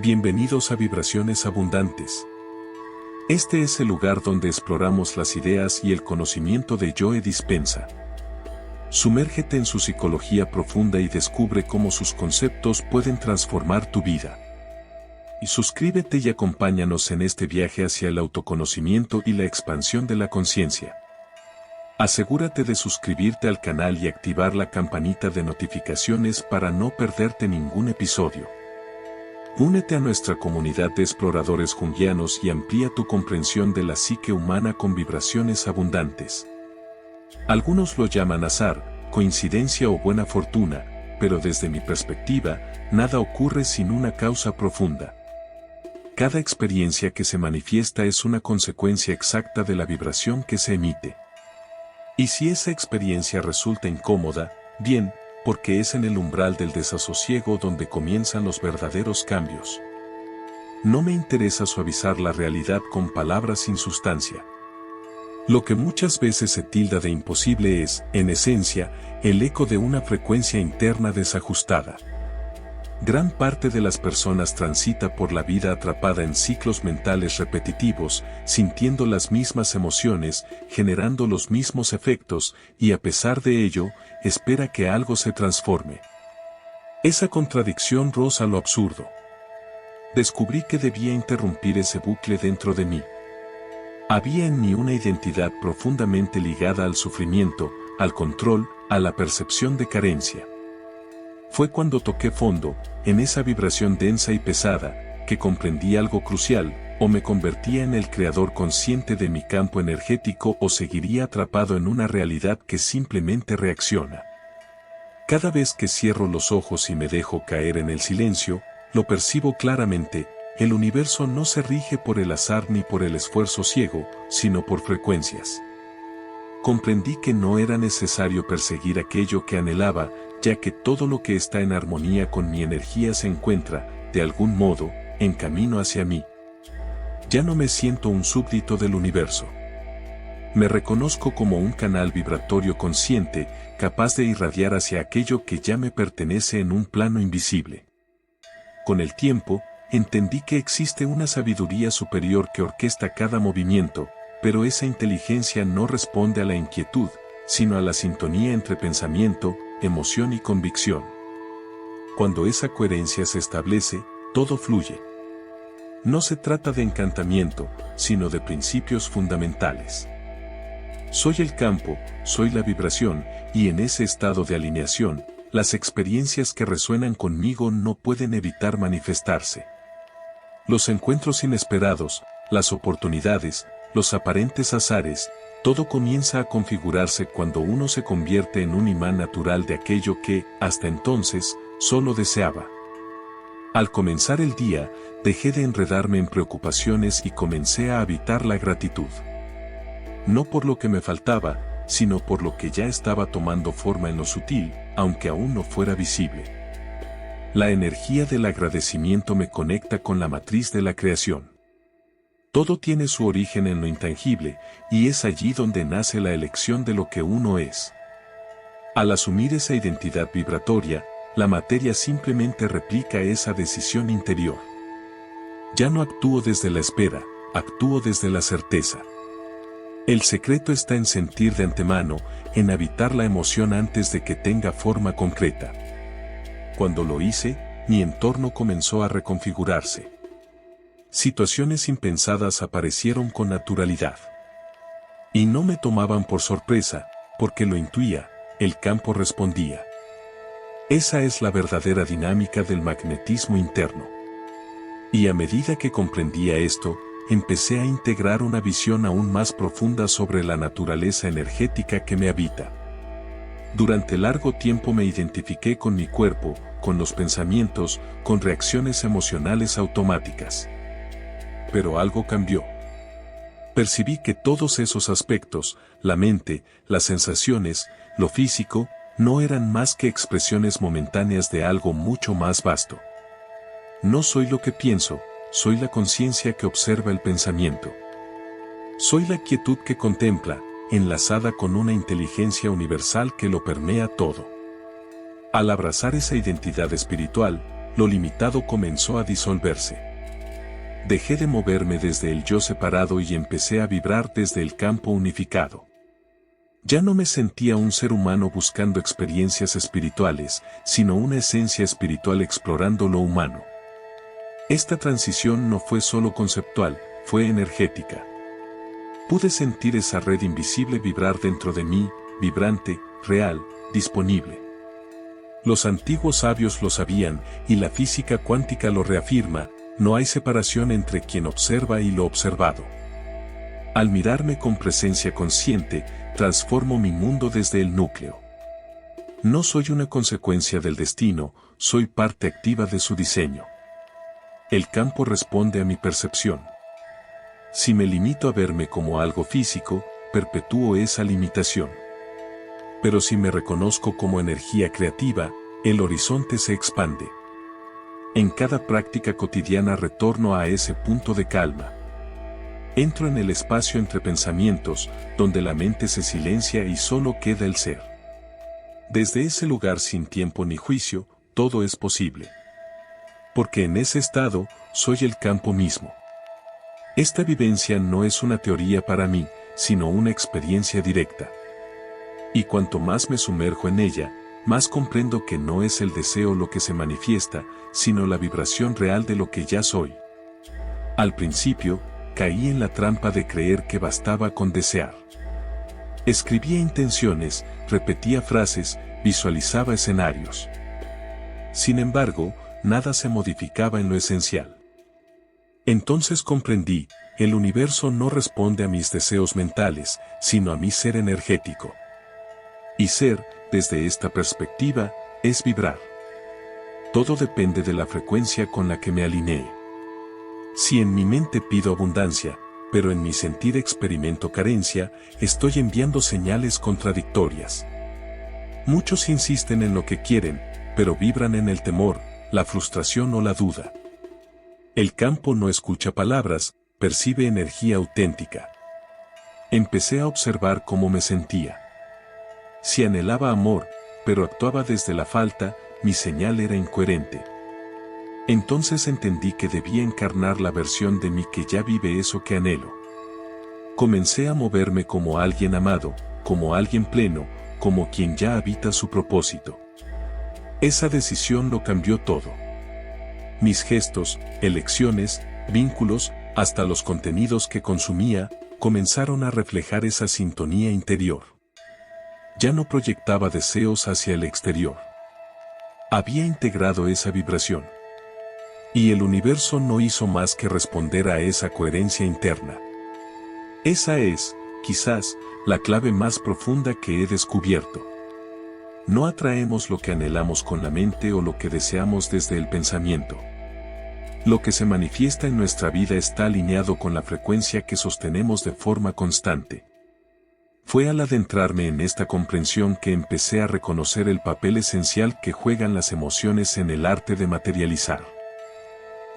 Bienvenidos a Vibraciones Abundantes. Este es el lugar donde exploramos las ideas y el conocimiento de Joe Dispenza. Sumérgete en su psicología profunda y descubre cómo sus conceptos pueden transformar tu vida. Y suscríbete y acompáñanos en este viaje hacia el autoconocimiento y la expansión de la conciencia. Asegúrate de suscribirte al canal y activar la campanita de notificaciones para no perderte ningún episodio. Únete a nuestra comunidad de exploradores junguianos y amplía tu comprensión de la psique humana con vibraciones abundantes. Algunos lo llaman azar, coincidencia o buena fortuna, pero desde mi perspectiva, nada ocurre sin una causa profunda. Cada experiencia que se manifiesta es una consecuencia exacta de la vibración que se emite. Y si esa experiencia resulta incómoda, bien, porque es en el umbral del desasosiego donde comienzan los verdaderos cambios. No me interesa suavizar la realidad con palabras sin sustancia. Lo que muchas veces se tilda de imposible es, en esencia, el eco de una frecuencia interna desajustada. Gran parte de las personas transita por la vida atrapada en ciclos mentales repetitivos, sintiendo las mismas emociones, generando los mismos efectos, y a pesar de ello, espera que algo se transforme. Esa contradicción roza lo absurdo. Descubrí que debía interrumpir ese bucle dentro de mí. Había en mí una identidad profundamente ligada al sufrimiento, al control, a la percepción de carencia. Fue cuando toqué fondo, en esa vibración densa y pesada, que comprendí algo crucial: o me convertía en el creador consciente de mi campo energético o seguiría atrapado en una realidad que simplemente reacciona. Cada vez que cierro los ojos y me dejo caer en el silencio, lo percibo claramente: el universo no se rige por el azar ni por el esfuerzo ciego, sino por frecuencias. Comprendí que no era necesario perseguir aquello que anhelaba, ya que todo lo que está en armonía con mi energía se encuentra, de algún modo, en camino hacia mí. Ya no me siento un súbdito del universo. Me reconozco como un canal vibratorio consciente, capaz de irradiar hacia aquello que ya me pertenece en un plano invisible. Con el tiempo, entendí que existe una sabiduría superior que orquesta cada movimiento, pero esa inteligencia no responde a la inquietud, sino a la sintonía entre pensamiento, emoción y convicción. Cuando esa coherencia se establece, todo fluye. No se trata de encantamiento, sino de principios fundamentales. Soy el campo, soy la vibración, y en ese estado de alineación, las experiencias que resuenan conmigo no pueden evitar manifestarse. Los encuentros inesperados, las oportunidades, los aparentes azares, todo comienza a configurarse cuando uno se convierte en un imán natural de aquello que, hasta entonces, solo deseaba. Al comenzar el día, dejé de enredarme en preocupaciones y comencé a habitar la gratitud. No por lo que me faltaba, sino por lo que ya estaba tomando forma en lo sutil, aunque aún no fuera visible. La energía del agradecimiento me conecta con la matriz de la creación. Todo tiene su origen en lo intangible, y es allí donde nace la elección de lo que uno es. Al asumir esa identidad vibratoria, la materia simplemente replica esa decisión interior. Ya no actúo desde la espera, actúo desde la certeza. El secreto está en sentir de antemano, en habitar la emoción antes de que tenga forma concreta. Cuando lo hice, mi entorno comenzó a reconfigurarse. Situaciones impensadas aparecieron con naturalidad. Y no me tomaban por sorpresa, porque lo intuía, el campo respondía. Esa es la verdadera dinámica del magnetismo interno. Y a medida que comprendía esto, empecé a integrar una visión aún más profunda sobre la naturaleza energética que me habita. Durante largo tiempo me identifiqué con mi cuerpo, con los pensamientos, con reacciones emocionales automáticas. Pero algo cambió. Percibí que todos esos aspectos, la mente, las sensaciones, lo físico, no eran más que expresiones momentáneas de algo mucho más vasto. No soy lo que pienso, soy la conciencia que observa el pensamiento. Soy la quietud que contempla, enlazada con una inteligencia universal que lo permea todo. Al abrazar esa identidad espiritual, lo limitado comenzó a disolverse. Dejé de moverme desde el yo separado y empecé a vibrar desde el campo unificado. Ya no me sentía un ser humano buscando experiencias espirituales, sino una esencia espiritual explorando lo humano. Esta transición no fue solo conceptual, fue energética. Pude sentir esa red invisible vibrar dentro de mí, vibrante, real, disponible. Los antiguos sabios lo sabían, y la física cuántica lo reafirma: no hay separación entre quien observa y lo observado. Al mirarme con presencia consciente, transformo mi mundo desde el núcleo. No soy una consecuencia del destino, soy parte activa de su diseño. El campo responde a mi percepción. Si me limito a verme como algo físico, perpetúo esa limitación. Pero si me reconozco como energía creativa, el horizonte se expande. En cada práctica cotidiana retorno a ese punto de calma. Entro en el espacio entre pensamientos, donde la mente se silencia y solo queda el ser. Desde ese lugar sin tiempo ni juicio, todo es posible. Porque en ese estado, soy el campo mismo. Esta vivencia no es una teoría para mí, sino una experiencia directa. Y cuanto más me sumerjo en ella, más comprendo que no es el deseo lo que se manifiesta, sino la vibración real de lo que ya soy. Al principio, caí en la trampa de creer que bastaba con desear. Escribía intenciones, repetía frases, visualizaba escenarios. Sin embargo, nada se modificaba en lo esencial. Entonces comprendí: el universo no responde a mis deseos mentales, sino a mi ser energético. Y ser, desde esta perspectiva, es vibrar. Todo depende de la frecuencia con la que me alinee. Si en mi mente pido abundancia, pero en mi sentir experimento carencia, estoy enviando señales contradictorias. Muchos insisten en lo que quieren, pero vibran en el temor, la frustración o la duda. El campo no escucha palabras, percibe energía auténtica. Empecé a observar cómo me sentía. Si anhelaba amor, pero actuaba desde la falta, mi señal era incoherente. Entonces entendí que debía encarnar la versión de mí que ya vive eso que anhelo. Comencé a moverme como alguien amado, como alguien pleno, como quien ya habita su propósito. Esa decisión lo cambió todo. Mis gestos, elecciones, vínculos, hasta los contenidos que consumía, comenzaron a reflejar esa sintonía interior. Ya no proyectaba deseos hacia el exterior. Había integrado esa vibración. Y el universo no hizo más que responder a esa coherencia interna. Esa es, quizás, la clave más profunda que he descubierto. No atraemos lo que anhelamos con la mente o lo que deseamos desde el pensamiento. Lo que se manifiesta en nuestra vida está alineado con la frecuencia que sostenemos de forma constante. Fue al adentrarme en esta comprensión que empecé a reconocer el papel esencial que juegan las emociones en el arte de materializar.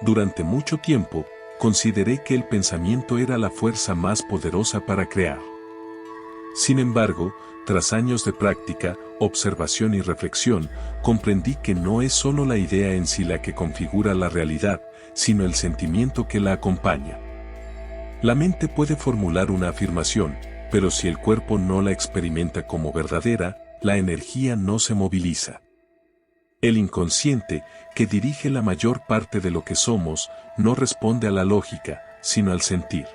Durante mucho tiempo, consideré que el pensamiento era la fuerza más poderosa para crear. Sin embargo, tras años de práctica, observación y reflexión, comprendí que no es solo la idea en sí la que configura la realidad, sino el sentimiento que la acompaña. La mente puede formular una afirmación, pero si el cuerpo no la experimenta como verdadera, la energía no se moviliza. El inconsciente, que dirige la mayor parte de lo que somos, no responde a la lógica, sino al sentir.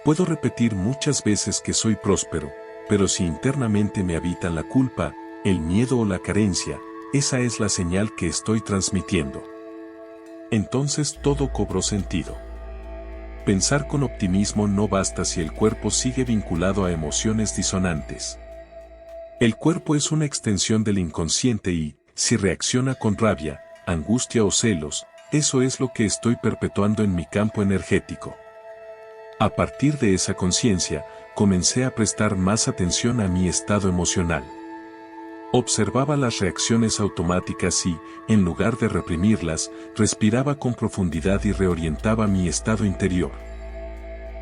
Puedo repetir muchas veces que soy próspero, pero si internamente me habitan la culpa, el miedo o la carencia, esa es la señal que estoy transmitiendo. Entonces todo cobró sentido. Pensar con optimismo no basta si el cuerpo sigue vinculado a emociones disonantes. El cuerpo es una extensión del inconsciente y, si reacciona con rabia, angustia o celos, eso es lo que estoy perpetuando en mi campo energético. A partir de esa conciencia, comencé a prestar más atención a mi estado emocional. Observaba las reacciones automáticas y, en lugar de reprimirlas, respiraba con profundidad y reorientaba mi estado interior.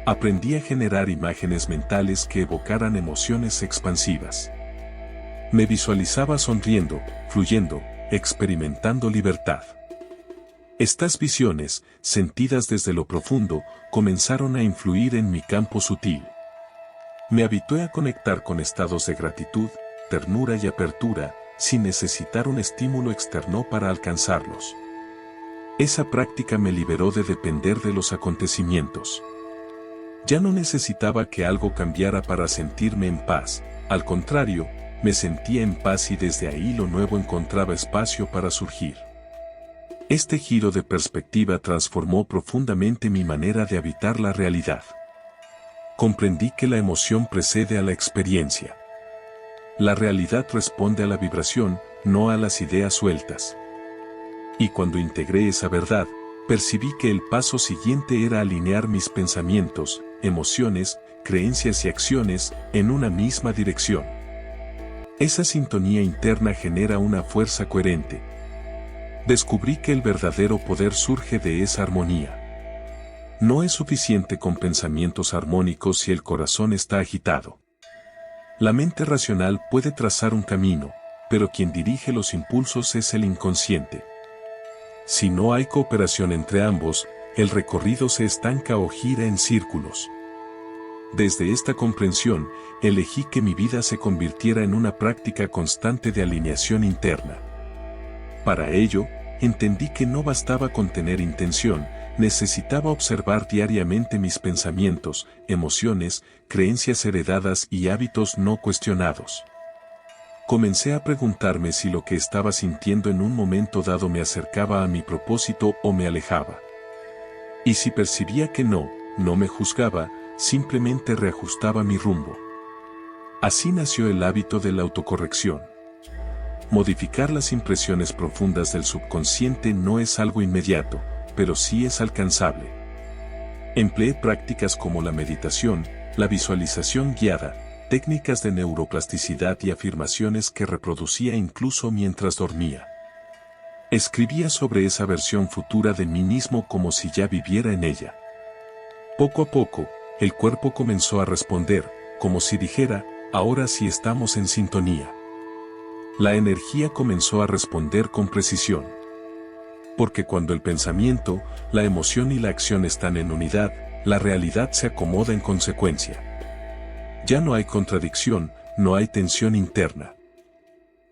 Aprendí a generar imágenes mentales que evocaran emociones expansivas. Me visualizaba sonriendo, fluyendo, experimentando libertad. Estas visiones, sentidas desde lo profundo, comenzaron a influir en mi campo sutil. Me habitué a conectar con estados de gratitud, ternura y apertura, sin necesitar un estímulo externo para alcanzarlos. Esa práctica me liberó de depender de los acontecimientos. Ya no necesitaba que algo cambiara para sentirme en paz, al contrario, me sentía en paz y desde ahí lo nuevo encontraba espacio para surgir. Este giro de perspectiva transformó profundamente mi manera de habitar la realidad. Comprendí que la emoción precede a la experiencia. La realidad responde a la vibración, no a las ideas sueltas. Y cuando integré esa verdad, percibí que el paso siguiente era alinear mis pensamientos, emociones, creencias y acciones en una misma dirección. Esa sintonía interna genera una fuerza coherente. Descubrí que el verdadero poder surge de esa armonía. No es suficiente con pensamientos armónicos si el corazón está agitado. La mente racional puede trazar un camino, pero quien dirige los impulsos es el inconsciente. Si no hay cooperación entre ambos, el recorrido se estanca o gira en círculos. Desde esta comprensión, elegí que mi vida se convirtiera en una práctica constante de alineación interna. Para ello, entendí que no bastaba con tener intención, necesitaba observar diariamente mis pensamientos, emociones, creencias heredadas y hábitos no cuestionados. Comencé a preguntarme si lo que estaba sintiendo en un momento dado me acercaba a mi propósito o me alejaba. Y si percibía que no me juzgaba, simplemente reajustaba mi rumbo. Así nació el hábito de la autocorrección. Modificar las impresiones profundas del subconsciente no es algo inmediato, pero sí es alcanzable. Empleé prácticas como la meditación, la visualización guiada, técnicas de neuroplasticidad y afirmaciones que reproducía incluso mientras dormía. Escribía sobre esa versión futura de mí mismo como si ya viviera en ella. Poco a poco, el cuerpo comenzó a responder, como si dijera, ahora sí estamos en sintonía. La energía comenzó a responder con precisión. Porque cuando el pensamiento, la emoción y la acción están en unidad, la realidad se acomoda en consecuencia. Ya no hay contradicción, no hay tensión interna.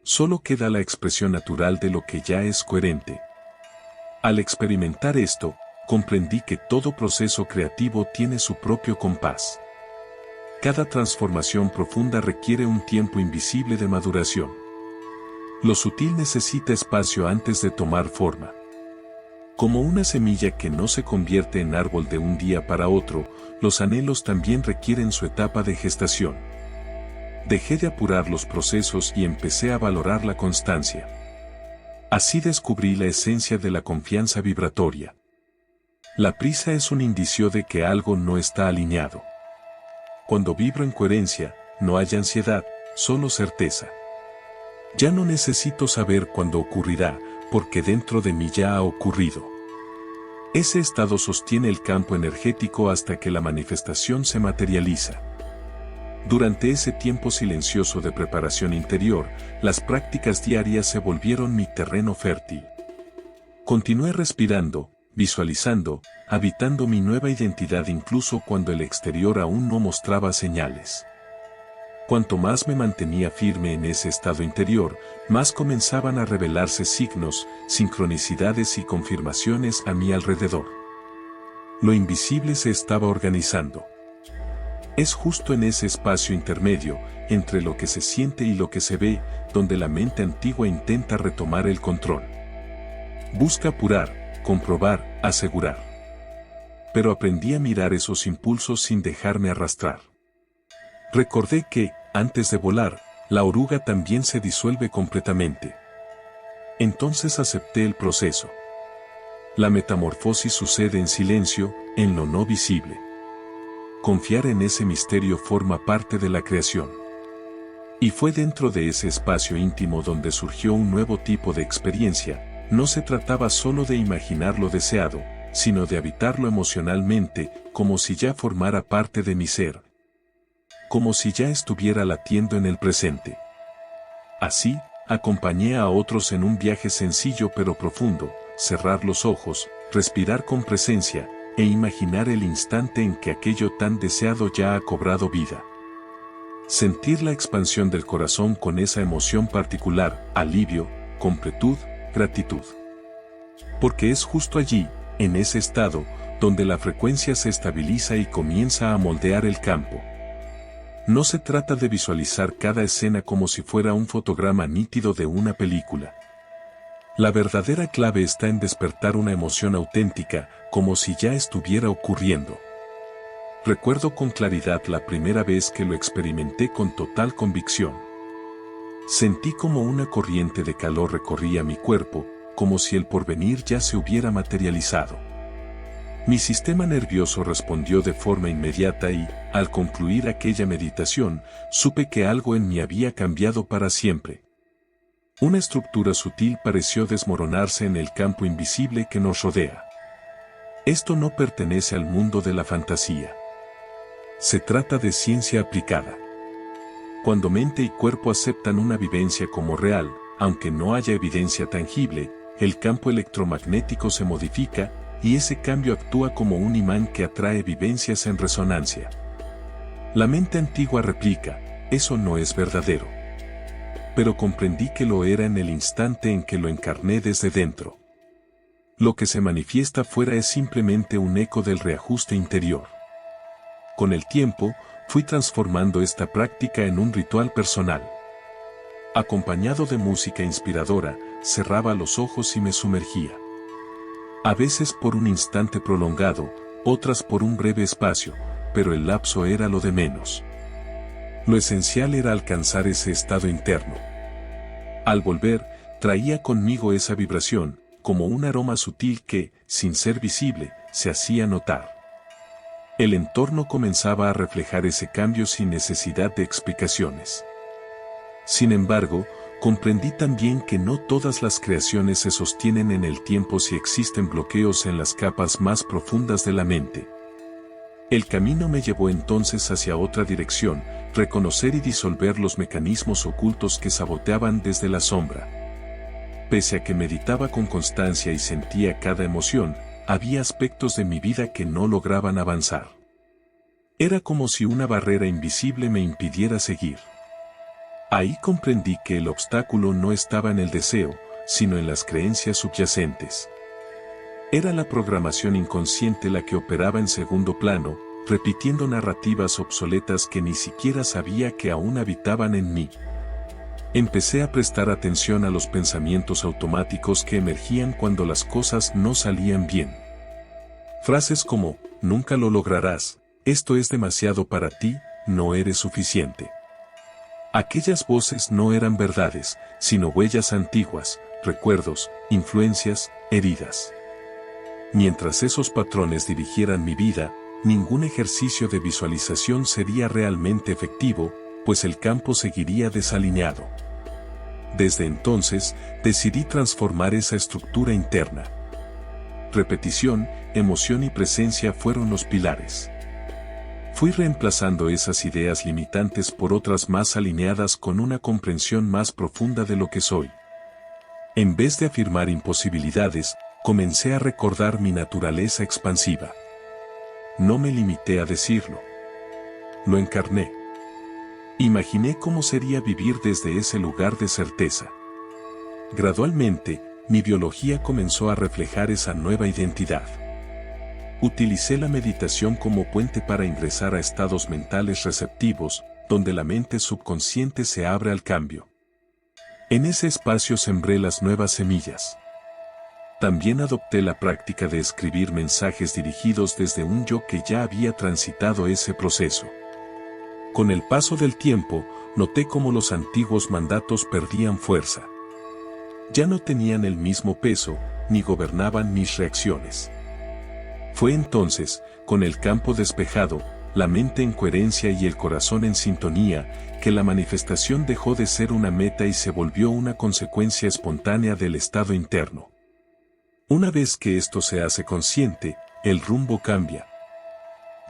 Solo queda la expresión natural de lo que ya es coherente. Al experimentar esto, comprendí que todo proceso creativo tiene su propio compás. Cada transformación profunda requiere un tiempo invisible de maduración. Lo sutil necesita espacio antes de tomar forma. Como una semilla que no se convierte en árbol de un día para otro, los anhelos también requieren su etapa de gestación. Dejé de apurar los procesos y empecé a valorar la constancia. Así descubrí la esencia de la confianza vibratoria. La prisa es un indicio de que algo no está alineado. Cuando vibro en coherencia, no hay ansiedad, solo certeza. Ya no necesito saber cuándo ocurrirá, porque dentro de mí ya ha ocurrido. Ese estado sostiene el campo energético hasta que la manifestación se materializa. Durante ese tiempo silencioso de preparación interior, las prácticas diarias se volvieron mi terreno fértil. Continué respirando, visualizando, habitando mi nueva identidad incluso cuando el exterior aún no mostraba señales. Cuanto más me mantenía firme en ese estado interior, más comenzaban a revelarse signos, sincronicidades y confirmaciones a mi alrededor. Lo invisible se estaba organizando. Es justo en ese espacio intermedio, entre lo que se siente y lo que se ve, donde la mente antigua intenta retomar el control. Busca apurar, comprobar, asegurar. Pero aprendí a mirar esos impulsos sin dejarme arrastrar. Recordé que, antes de volar, la oruga también se disuelve completamente. Entonces acepté el proceso. La metamorfosis sucede en silencio, en lo no visible. Confiar en ese misterio forma parte de la creación. Y fue dentro de ese espacio íntimo donde surgió un nuevo tipo de experiencia. No se trataba solo de imaginar lo deseado, sino de habitarlo emocionalmente, como si ya formara parte de mi ser. Como si ya estuviera latiendo en el presente. Así, acompañé a otros en un viaje sencillo pero profundo, cerrar los ojos, respirar con presencia, e imaginar el instante en que aquello tan deseado ya ha cobrado vida. Sentir la expansión del corazón con esa emoción particular, alivio, completud, gratitud. Porque es justo allí, en ese estado, donde la frecuencia se estabiliza y comienza a moldear el campo. No se trata de visualizar cada escena como si fuera un fotograma nítido de una película. La verdadera clave está en despertar una emoción auténtica, como si ya estuviera ocurriendo. Recuerdo con claridad la primera vez que lo experimenté con total convicción. Sentí como una corriente de calor recorría mi cuerpo, como si el porvenir ya se hubiera materializado. Mi sistema nervioso respondió de forma inmediata y, al concluir aquella meditación, supe que algo en mí había cambiado para siempre. Una estructura sutil pareció desmoronarse en el campo invisible que nos rodea. Esto no pertenece al mundo de la fantasía. Se trata de ciencia aplicada. Cuando mente y cuerpo aceptan una vivencia como real, aunque no haya evidencia tangible, el campo electromagnético se modifica, y ese cambio actúa como un imán que atrae vivencias en resonancia. La mente antigua replica, eso no es verdadero. Pero comprendí que lo era en el instante en que lo encarné desde dentro. Lo que se manifiesta fuera es simplemente un eco del reajuste interior. Con el tiempo, fui transformando esta práctica en un ritual personal. Acompañado de música inspiradora, cerraba los ojos y me sumergía. A veces por un instante prolongado, otras por un breve espacio, pero el lapso era lo de menos. Lo esencial era alcanzar ese estado interno. Al volver, traía conmigo esa vibración, como un aroma sutil que, sin ser visible, se hacía notar. El entorno comenzaba a reflejar ese cambio sin necesidad de explicaciones. Sin embargo, comprendí también que no todas las creaciones se sostienen en el tiempo si existen bloqueos en las capas más profundas de la mente. El camino me llevó entonces hacia otra dirección, reconocer y disolver los mecanismos ocultos que saboteaban desde la sombra. Pese a que meditaba con constancia y sentía cada emoción, había aspectos de mi vida que no lograban avanzar. Era como si una barrera invisible me impidiera seguir. Ahí comprendí que el obstáculo no estaba en el deseo, sino en las creencias subyacentes. Era la programación inconsciente la que operaba en segundo plano, repitiendo narrativas obsoletas que ni siquiera sabía que aún habitaban en mí. Empecé a prestar atención a los pensamientos automáticos que emergían cuando las cosas no salían bien. Frases como, nunca lo lograrás, esto es demasiado para ti, no eres suficiente. Aquellas voces no eran verdades, sino huellas antiguas, recuerdos, influencias, heridas. Mientras esos patrones dirigieran mi vida, ningún ejercicio de visualización sería realmente efectivo, pues el campo seguiría desalineado. Desde entonces, decidí transformar esa estructura interna. Repetición, emoción y presencia fueron los pilares. Fui reemplazando esas ideas limitantes por otras más alineadas con una comprensión más profunda de lo que soy. En vez de afirmar imposibilidades, comencé a recordar mi naturaleza expansiva. No me limité a decirlo. Lo encarné. Imaginé cómo sería vivir desde ese lugar de certeza. Gradualmente, mi biología comenzó a reflejar esa nueva identidad. Utilicé la meditación como puente para ingresar a estados mentales receptivos, donde la mente subconsciente se abre al cambio. En ese espacio sembré las nuevas semillas. También adopté la práctica de escribir mensajes dirigidos desde un yo que ya había transitado ese proceso. Con el paso del tiempo, noté cómo los antiguos mandatos perdían fuerza. Ya no tenían el mismo peso, ni gobernaban mis reacciones. Fue entonces, con el campo despejado, la mente en coherencia y el corazón en sintonía, que la manifestación dejó de ser una meta y se volvió una consecuencia espontánea del estado interno. Una vez que esto se hace consciente, el rumbo cambia.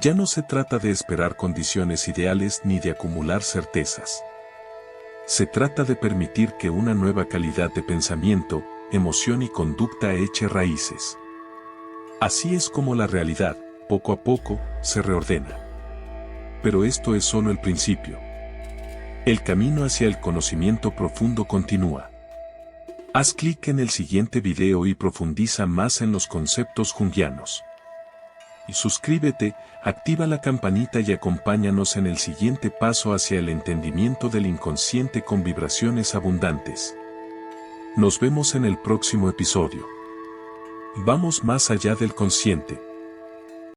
Ya no se trata de esperar condiciones ideales ni de acumular certezas. Se trata de permitir que una nueva calidad de pensamiento, emoción y conducta eche raíces. Así es como la realidad, poco a poco, se reordena. Pero esto es solo el principio. El camino hacia el conocimiento profundo continúa. Haz clic en el siguiente video y profundiza más en los conceptos junguianos. Y suscríbete, activa la campanita y acompáñanos en el siguiente paso hacia el entendimiento del inconsciente con vibraciones abundantes. Nos vemos en el próximo episodio. Vamos más allá del consciente.